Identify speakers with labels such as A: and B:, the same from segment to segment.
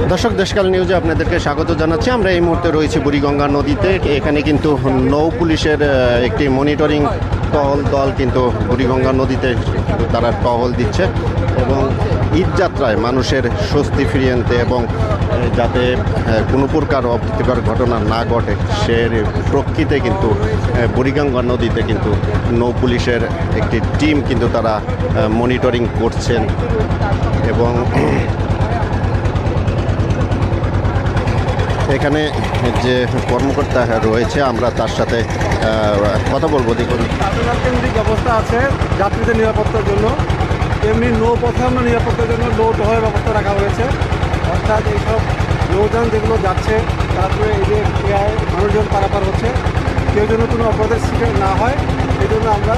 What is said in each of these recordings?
A: দর্শক, দেশকাল নিউজে আপনাদেরকে স্বাগত জানাচ্ছি। আমরা এই মুহূর্তে রয়েছি বুড়িগঙ্গা নদীতে। এখানে কিন্তু নৌ পুলিশের একটি মনিটরিং টহল দল কিন্তু বুড়িগঙ্গা নদীতে তারা টহল দিচ্ছে এবং ঈদযাত্রায় মানুষের স্বস্তি ফিরিয়ে আনতে এবং যাতে কোনো প্রকার অপ্রীতিকর ঘটনা না ঘটে সে প্রকৃতিতে কিন্তু বুড়িগঙ্গা নদীতে কিন্তু নৌ পুলিশের একটি টিম কিন্তু তারা মনিটরিং করছেন এবং এখানে যে কর্মকর্তা রয়েছে আমরা তার সাথে কথা বলবো। দেখুন,
B: কেন্দ্রিক ব্যবস্থা আছে যাত্রীদের নিরাপত্তার জন্য, এমনি নৌপথে আমরা নিরাপত্তার জন্য নৌ টহলের ব্যবস্থা রাখা হয়েছে। অর্থাৎ এইসব নৌযান যেগুলো যাচ্ছে তারপরে এই যে মানুষজন পারাপার হচ্ছে, কেউ যেন কোনো অপরাধের শিকার না হয় এই জন্য আমরা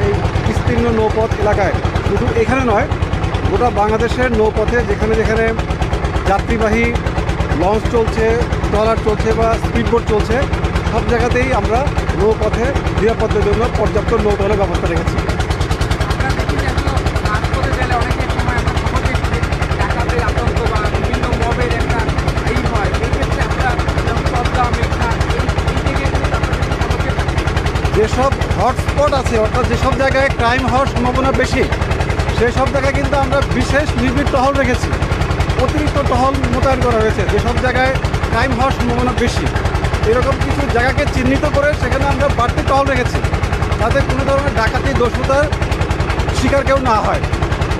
B: এই বিস্তীর্ণ নৌপথ এলাকায়, শুধু এখানে নয় গোটা বাংলাদেশের নৌপথে যেখানে যেখানে যাত্রীবাহী লঞ্চ চলছে, ট্রলার চলছে বা স্পিডবোট চলছে, সব জায়গাতেই আমরা নৌপথে নিরাপত্তার জন্য পর্যাপ্ত নৌ টহলের ব্যবস্থা রেখেছি। যেসব হটস্পট আছে অর্থাৎ যেসব জায়গায় ক্রাইম হওয়ার সম্ভাবনা বেশি সেই সব জায়গায় কিন্তু আমরা বিশেষ নিবিড় টহল রেখেছি, অতিরিক্ত টহল মোতায়েন করা হয়েছে। যেসব জায়গায় ক্রাইম হওয়ার সম্ভাবনা বেশি এরকম কিছু জায়গাকে চিহ্নিত করে সেখানে আমরা বাড়তি টহল রেখেছি, যাতে কোনো ধরনের ডাকাতি দস্যুতার শিকার কেউ না হয়।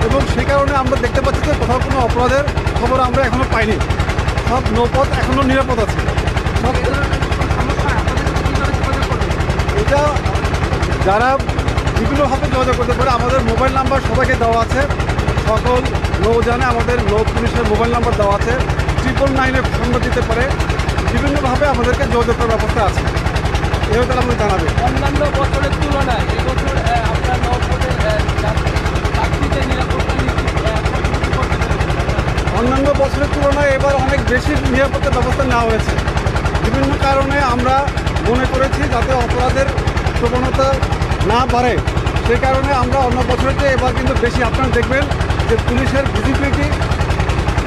B: এবং সে কারণে আমরা দেখতে পাচ্ছি যে কোথাও কোনো অপরাধের খবর আমরা এখনও পাইনি, সব নৌপথ এখনও নিরাপদ আছে। সব এটা যারা বিভিন্নভাবে যোগাযোগ করতে পারে, আমাদের মোবাইল নাম্বার সবাইকে দেওয়া আছে, সকল নৌযানে আমাদের নৌ পুলিশের মোবাইল নাম্বার দেওয়া আছে, 999-এ ফোন দিতে পারে, বিভিন্নভাবে আমাদেরকে যোগাযোগ করার ব্যবস্থা আছে। এও তারা আমাদের জানাবে।
C: অন্যান্য বছরের তুলনায় এবছর আপনার
B: অন্যান্য বছরের তুলনায় এবার অনেক বেশি নিরাপত্তার ব্যবস্থা নেওয়া হয়েছে। বিভিন্ন কারণে আমরা মনে করেছি যাতে অপরাধের প্রবণতা না বাড়ে, সেই কারণে আমরা অন্য বছরের চেয়ে এবার কিন্তু বেশি, আপনারা দেখবেন যে পুলিশের ভিজিবিলিটি,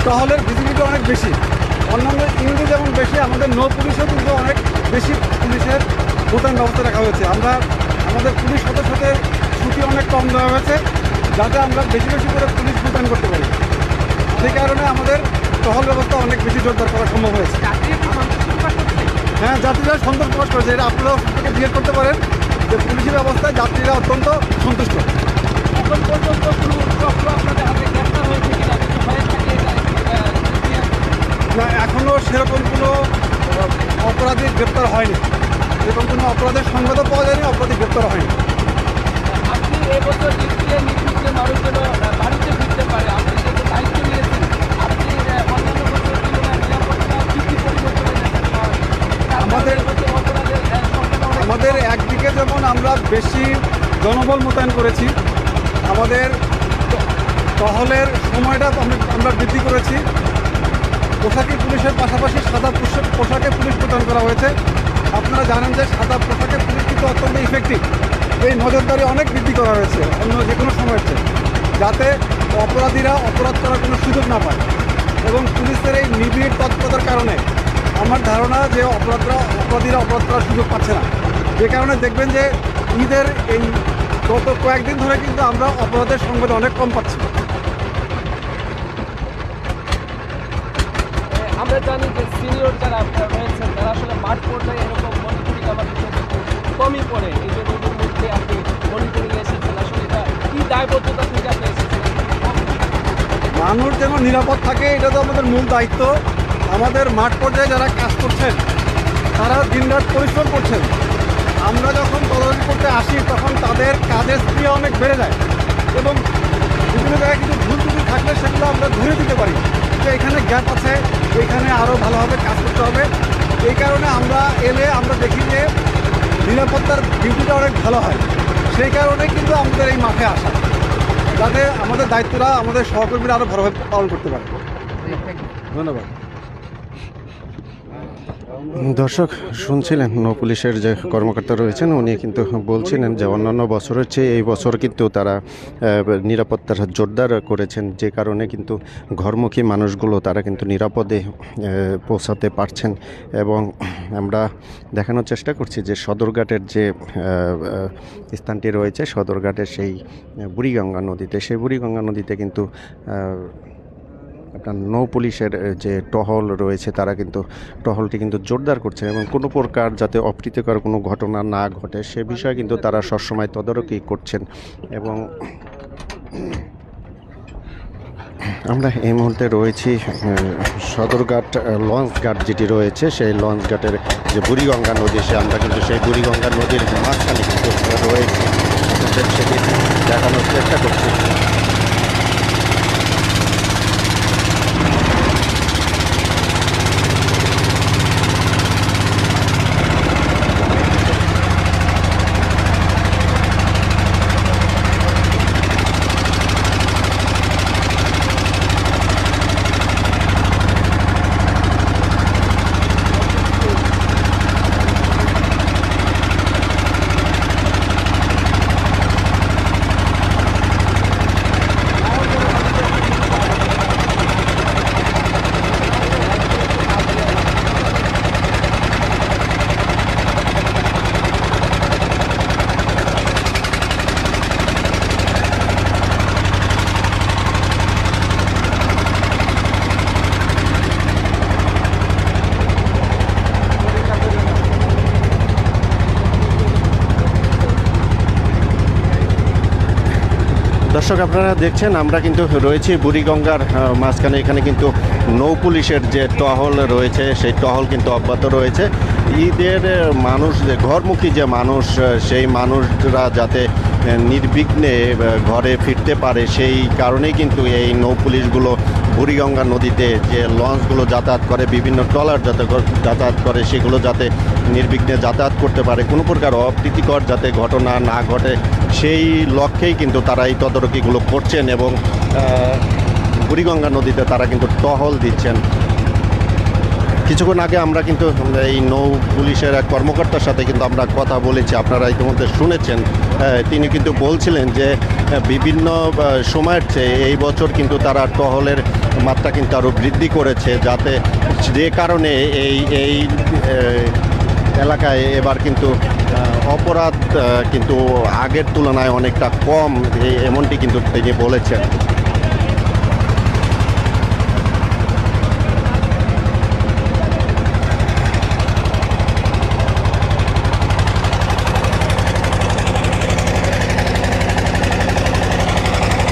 B: টহলের ভিজিবিলিটি অনেক বেশি। অন্যান্য ইউনিটে যেমন বেশি, আমাদের নৌ পুলিশও কিন্তু অনেক বেশি পুলিশের মোতায়েন ব্যবস্থা রাখা হয়েছে। আমরা আমাদের পুলিশ সদস্যদের ছুটি অনেক কম দেওয়া হয়েছে যাতে আমরা বেশি বেশি করে পুলিশ মোতায়েন করতে পারি। সেই কারণে আমাদের টহল ব্যবস্থা অনেক বেশি জোরদার করা সম্ভব হয়েছে। হ্যাঁ, যাত্রীরা সন্তোষ প্রকাশ করেছে, এটা আপনারাও থেকে জিজ্ঞেস করতে পারেন যে পুলিশি ব্যবস্থায় যাত্রীরা অত্যন্ত সন্তুষ্ট।
C: এখন পর্যন্ত আপনাদের হাতে গ্রেফতার হয়েছে কিনা
B: না, এখনও সেরকম কোনো অপরাধী গ্রেপ্তার হয়নি, সেরকম কোনো অপরাধের সংবাদও পাওয়া যায়নি, অপরাধী গ্রেপ্তার হয়নি।
C: আপনি এবছর নির্দিষ্ট মানুষ যেন বাড়িতে ফিরতে পারে, আপনি যেহেতু দায়িত্ব নিয়েছেন, আপনি অন্যান্য বছরের তুলনায় নিরাপত্তা কী কী পরিবর্তন
B: আমাদের একদিকে যেমন আমরা বেশি জনবল মোতায়েন করেছি, আমাদের টহলের সময়টা আমরা বৃদ্ধি করেছি, পোশাকি পুলিশের পাশাপাশি সাদা পোশাকে পুলিশ মোতায়েন করা হয়েছে। আপনারা জানেন যে সাদা পোশাকে পুলিশ কিন্তু অত্যন্ত ইফেক্টিভ। এই নজরদারি অনেক বৃদ্ধি করা হয়েছে অন্য যে কোনো সময়ের চেয়ে, যাতে অপরাধীরা অপরাধ করার কোনো সুযোগ না পায়। এবং পুলিশের এই নিবিড় তৎপরতার কারণে আমার ধারণা যে অপরাধীরা অপরাধ করার সুযোগ পাচ্ছে না। যে কারণে দেখবেন যে ঈদের এই গত কয়েকদিন ধরে কিন্তু আমরা অপরাধের সংবাদ অনেক কম পাচ্ছি।
C: আমরা জানি যে সিনিয়র যারা রয়েছেন তারা আসলে মাঠ পর্যায়ে এরকম মনিটরিং আমাদের কমই পড়ে। এই যে রোগের মধ্যে আপনি মনিটরিং এসেছেন, আসলে এটা কী দায়বদ্ধতা থেকে আপনি এসেছেন?
B: মানুষ যেন নিরাপদ থাকে এটা তো আমাদের মূল দায়িত্ব। আমাদের মাঠ পর্যায়ে যারা কাজ করছেন তারা দিনরাত পরিশ্রম করছেন। আমরা যখন তদারকি করতে আসি তখন তাদের কাজের স্পিড অনেক বেড়ে যায় এবং বিভিন্ন জায়গায় কিছু ভুল ত্রুটি থাকলে সেগুলো আমরা ধরে দিতে পারি যে এখানে গ্যাপ আছে, এখানে আরও ভালোভাবে কাজ করতে হবে। এই কারণে আমরা এলে আমরা দেখি যে নিরাপত্তার ডিউটিটা অনেক ভালো হয়। সেই কারণে কিন্তু আমাদের এই মাঠে আসা, যাতে আমাদের দায়িত্বটা আমাদের সহকর্মীরা আরও ভালোভাবে পালন করতে পারে। ধন্যবাদ।
A: দর্শক শুনছিলেন নৌ পুলিশের যে কর্মকর্তা রয়েছেন উনি কিন্তু বলছিলেন যে অন্যান্য বছরের চেয়ে এই বছর কিন্তু তারা নিরাপত্তার জোরদার করেছেন, যে কারণে কিন্তু ঘরমুখী মানুষগুলো তারা কিন্তু নিরাপদে পৌঁছাতে পারছেন। এবং আমরা দেখানোর চেষ্টা করছি যে সদরঘাটের যে স্থানটি রয়েছে, সদরঘাটের সেই বুড়িগঙ্গা নদীতে, সেই বুড়িগঙ্গা নদীতে কিন্তু আপনার নৌ পুলিশের যে টহল রয়েছে তারা কিন্তু টহলটি কিন্তু জোরদার করছে এবং কোনো প্রকার যাতে অপ্রীতিকর কোনো ঘটনা না ঘটে সে বিষয়ে কিন্তু তারা সবসময় তদারকি করছেন। এবং আমরা এই মুহূর্তে রয়েছি সদরঘাট লঞ্চ ঘাট যেটি রয়েছে, সেই লঞ্চ ঘাটের যে বুড়িগঙ্গা নদী, আমরা কিন্তু সেই বুড়িগঙ্গা নদীর মাঝখানে কিন্তু রয়েছি, সেটি দেখানোর চেষ্টা করছি। দর্শক আপনারা দেখছেন আমরা কিন্তু রয়েছি বুড়িগঙ্গার মাঝখানে। এখানে কিন্তু নৌ পুলিশের যে টহল রয়েছে সেই টহল কিন্তু অব্যাহত রয়েছে। ঈদের মানুষ, যে ঘরমুখী যে মানুষ, সেই মানুষরা যাতে নির্বিঘ্নে ঘরে ফিরতে পারে সেই কারণেই কিন্তু এই নৌ পুলিশগুলো বুড়িগঙ্গা নদীতে যে লঞ্চগুলো যাতায়াত করে, বিভিন্ন ট্রলার যাতায়াত করে, সেগুলো যাতে নির্বিঘ্নে যাতায়াত করতে পারে, কোনো প্রকার অপ্রীতিকর যাতে ঘটনা না ঘটে সেই লক্ষ্যেই কিন্তু তারা এই তদারকিগুলো করছেন এবং বুড়িগঙ্গা নদীতে তারা কিন্তু টহল দিচ্ছেন। কিছুক্ষণ আগে আমরা কিন্তু এই নৌ পুলিশের এক কর্মকর্তার সাথে কিন্তু আমরা কথা বলেছি, আপনারা ইতিমধ্যে শুনেছেন। তিনি কিন্তু বলছিলেন যে বিভিন্ন সময়ের চেয়ে এই বছর কিন্তু তারা টহলের মাত্রা কিন্তু আরও বৃদ্ধি করেছে, যাতে যে কারণে এই এলাকায় এবার কিন্তু অপরাধ কিন্তু আগের তুলনায় অনেকটা কম, এমনটি কিন্তু তিনি বলেছেন।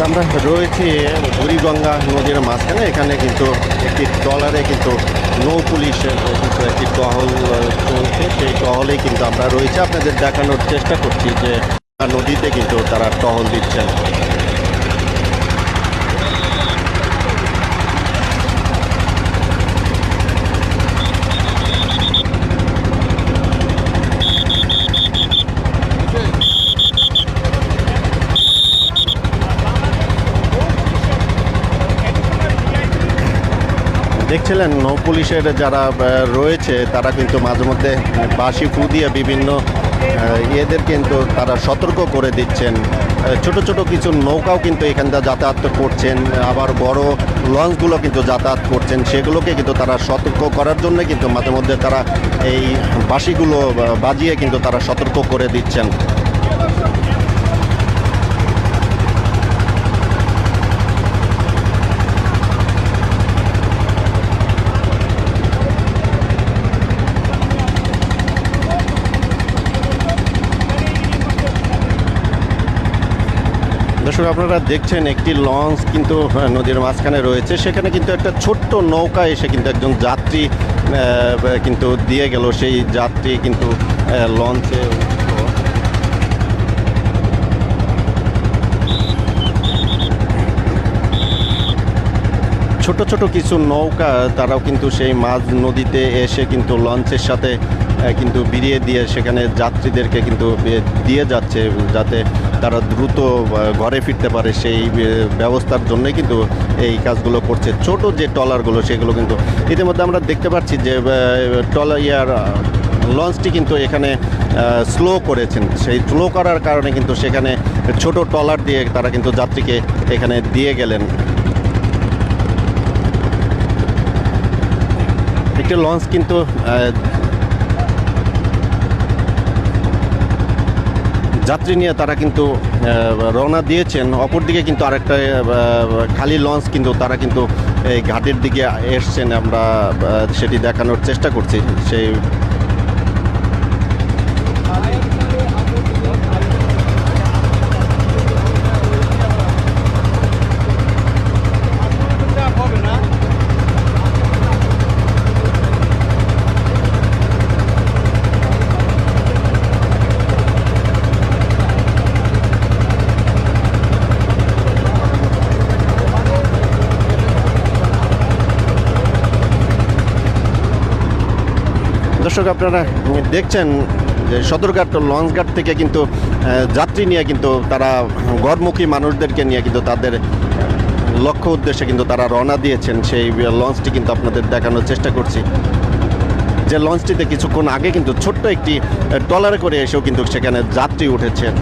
A: আমরা রয়েছি বুড়িগঙ্গা নদীর মাঝখানে। এখানে কিন্তু একটি ট্রলারে কিন্তু নৌ পুলিশের কিন্তু একটি টহল চলছে, সেই টহলেই কিন্তু আমরা রয়েছি, আপনাদের দেখানোর চেষ্টা করছি যে নদীতে কিন্তু তারা টহল দিচ্ছেন। দেখছিলেন নৌ পুলিশের যারা রয়েছে তারা কিন্তু মাঝে মধ্যে বাঁশি ফু দিয়ে বিভিন্ন এদের কিন্তু তারা সতর্ক করে দিচ্ছেন। ছোট ছোট কিছু নৌকাও কিন্তু এখানটা যাতায়াত করছেন, আবার বড় লঞ্চগুলো কিন্তু যাতায়াত করছেন, সেগুলোকে কিন্তু তারা সতর্ক করার জন্য কিন্তু মাঝে মধ্যে তারা এই বাঁশিগুলো বাজিয়ে কিন্তু তারা সতর্ক করে দিচ্ছেন। দর্শক আপনারা দেখছেন একটি লঞ্চ কিন্তু নদীর মাঝখানে রয়েছে, সেখানে কিন্তু একটা ছোট্ট নৌকা এসে কিন্তু একজন যাত্রী কিন্তু দিয়ে গেল, সেই যাত্রী কিন্তু লঞ্চে ছোট ছোট কিছু নৌকা তারাও কিন্তু সেই মাঝ নদীতে এসে কিন্তু লঞ্চের সাথে কিন্তু বিরিয়ে দিয়ে সেখানে যাত্রীদেরকে কিন্তু দিয়ে যাচ্ছে, যাতে তারা দ্রুত ঘরে ফিরতে পারে সেই ব্যবস্থার জন্যই কিন্তু এই কাজগুলো করছে। ছোট যে ট্রলারগুলো সেগুলো কিন্তু ইতিমধ্যে আমরা দেখতে পাচ্ছি যে লঞ্চটি কিন্তু এখানে স্লো করেছেন। সেই স্লো করার কারণে কিন্তু সেখানে ছোট ট্রলার দিয়ে তারা কিন্তু যাত্রীকে এখানে দিয়ে গেলেন। একটি লঞ্চ কিন্তু যাত্রী নিয়ে তারা কিন্তু রওনা দিয়েছেন। অপরদিকে কিন্তু আরেকটা খালি লঞ্চ কিন্তু তারা কিন্তু এই ঘাটের দিকে এসছেন। আমরা সেটি দেখানোর চেষ্টা করছি। সেই
B: হবে না।
A: দর্শক, আপনারা দেখছেন যে সদরঘাট লঞ্চঘাট থেকে কিন্তু যাত্রী নিয়ে কিন্তু তারা গড়মুখী মানুষদেরকে নিয়ে কিন্তু তাদের লক্ষ্য উদ্দেশ্যে কিন্তু তারা রওনা দিয়েছেন। সেই লঞ্চটি কিন্তু আপনাদের দেখানোর চেষ্টা করছি, যে লঞ্চটিতে কিছুক্ষণ আগে কিন্তু ছোট্ট একটি ট্রলারে করে এসেও কিন্তু সেখানে যাত্রী উঠেছেন।